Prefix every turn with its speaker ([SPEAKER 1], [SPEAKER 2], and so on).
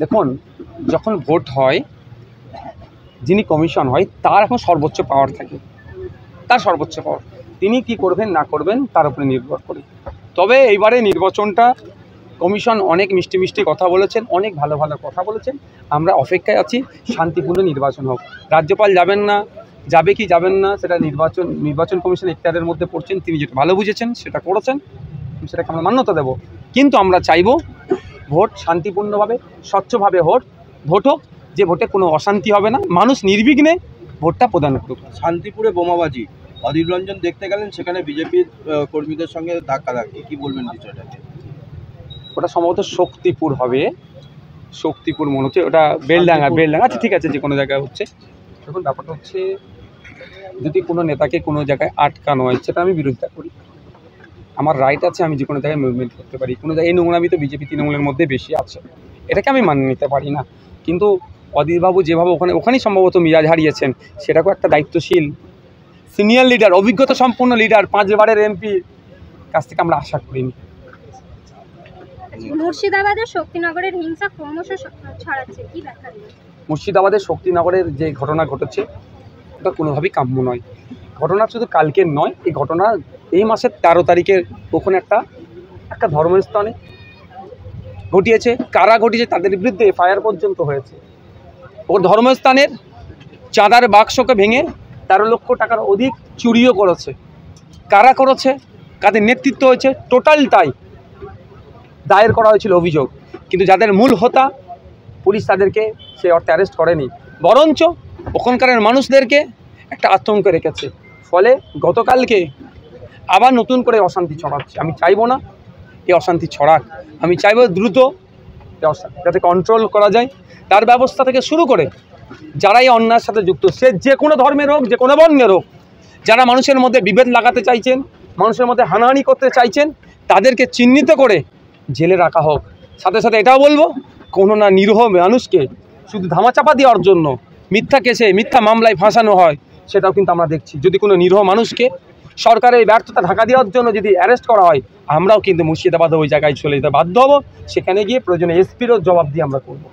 [SPEAKER 1] দেখুন, যখন ভোট হয়, যিনি কমিশন হয় তার এখন সর্বোচ্চ পাওয়ার থাকে, তার সর্বোচ্চ পাওয়ার। তিনি কি করবেন না করবেন তার উপরে নির্ভর করে। তবে এইবারে নির্বাচনটা কমিশন অনেক মিষ্টি মিষ্টি কথা বলেছেন, অনেক ভালো ভালো কথা বলেছেন। আমরা অপেক্ষায় আছি শান্তিপূর্ণ নির্বাচন হোক। রাজ্যপাল যাবেন না, যাবে কি যাবেন না সেটা নির্বাচন কমিশন এখতিয়ারের মধ্যে পড়ছেন। তিনি যেটা ভালো বুঝেছেন সেটা করেছেন, সেটাকে আমরা মান্যতা দেব। কিন্তু আমরা চাইব ভোট শান্তিপূর্ণভাবে, স্বচ্ছভাবে ভোট হোক, যে ভোটে কোনো অশান্তি হবে না, মানুষ নির্বিঘ্নে ভোটটা প্রদান করুক।
[SPEAKER 2] শান্তিপুরে বোমাবাজি, অধীর রঞ্জন দেখতে গেলেন, সেখানে বিজেপির কর্মীদের সঙ্গে ধাক্কাধাক্কি, কি বলবেন বিষয়টাকে?
[SPEAKER 1] ওটা সম্ভবত শক্তিপুর হবে, শক্তিপুর মনে হচ্ছে, ওটা বেলডাঙ্গা। আচ্ছা ঠিক আছে, যে কোনো জায়গায় হচ্ছে। দেখুন, ব্যাপারটা হচ্ছে, যদি কোনো নেতাকে কোনো জায়গায় আটকানো হয়, সেটা আমি বিরোধিতা করি। আমার রাইট আছে, আমি যে কোনো জায়গায় মুভমেন্ট করতে পারি। কোনো জায়গায় এই নোংরামি তো বিজেপি তৃণমূলের মধ্যে বেশি আছে, এটাকে আমি মানিয়ে নিতে পারি না। কিন্তু অধীরবাবু যেভাবে ওখানেই সম্ভবত মিজাজ হারিয়েছেন, সেটাকেও একটা দায়িত্বশীল সিনিয়র লিডার, অভিজ্ঞতা সম্পন্ন লিডার, 5 বারের এমপি কাছ থেকে আমরা আশা করিনি।
[SPEAKER 3] মুর্শিদাবাদের শক্তিনগরের হিংসা ক্রমশ ছড়াচ্ছে, কি ব্যাখ্যা দিবেন?
[SPEAKER 1] মুর্শিদাবাদের শক্তিনগরের যে ঘটনা ঘটেছে, ওটা কোনোভাবেই কাম্য নয়। ঘটনা শুধু কালকের নয়, এই ঘটনা এই মাসের 13 তারিখের ওখানে একটা ধর্মস্থানে ঘটিয়েছে। কারা ঘটিয়েছে তাদের বিরুদ্ধে এফআইআর পর্যন্ত হয়েছে। ওর ধর্মস্থানের চাঁদার বাক্সকে ভেঙে 13 লক্ষ টাকার অধিক চুরিও করেছে। কারা করেছে, কাদের নেতৃত্ব হয়েছে, টোটাল তাই দায়ের করা হয়েছিল অভিযোগ। কিন্তু যাদের মূল হোতা, পুলিশ তাদেরকে সে অর্থে অ্যারেস্ট করেনি, বরঞ্চ ওখানকার মানুষদেরকে একটা আতঙ্কে রেখেছে। ফলে গতকালকে আবার নতুন করে অশান্তি ছড়াচ্ছে। আমি চাইবো না এই অশান্তি ছড়াক। আমি চাইবো দ্রুত যাতে কন্ট্রোল করা যায়, তার ব্যবস্থা থেকে শুরু করে যারা এই অন্যায়ের সাথে যুক্ত, সে যে কোনো ধর্মের হোক, যে কোনো বর্ণের হোক, যারা মানুষের মধ্যে বিভেদ লাগাতে চাইছেন, মানুষের মধ্যে হানাহানি করতে চাইছেন, তাদেরকে চিহ্নিত করে জেলে রাখা হোক। সাথে সাথে এটাও বলবো, কোনো না নিরীহ মানুষকে শুধু ধামাচাপা দেওয়ার জন্য মিথ্যা কেসে, মিথ্যা মামলায় ফাঁসানো হয়, সেটাও কিন্তু আমরা দেখছি। যদি কোনো নিরীহ মানুষকে সরকারের ব্যর্থতা ঢাকা দেওয়ার জন্য যদি অ্যারেস্ট করা হয়, আমরাও কিন্তু মুর্শিদাবাদে ওই জায়গায় চলে যেতে বাধ্য হব। সেখানে গিয়ে প্রয়োজনে এসপিরও জবাব দিয়ে আমরা করব।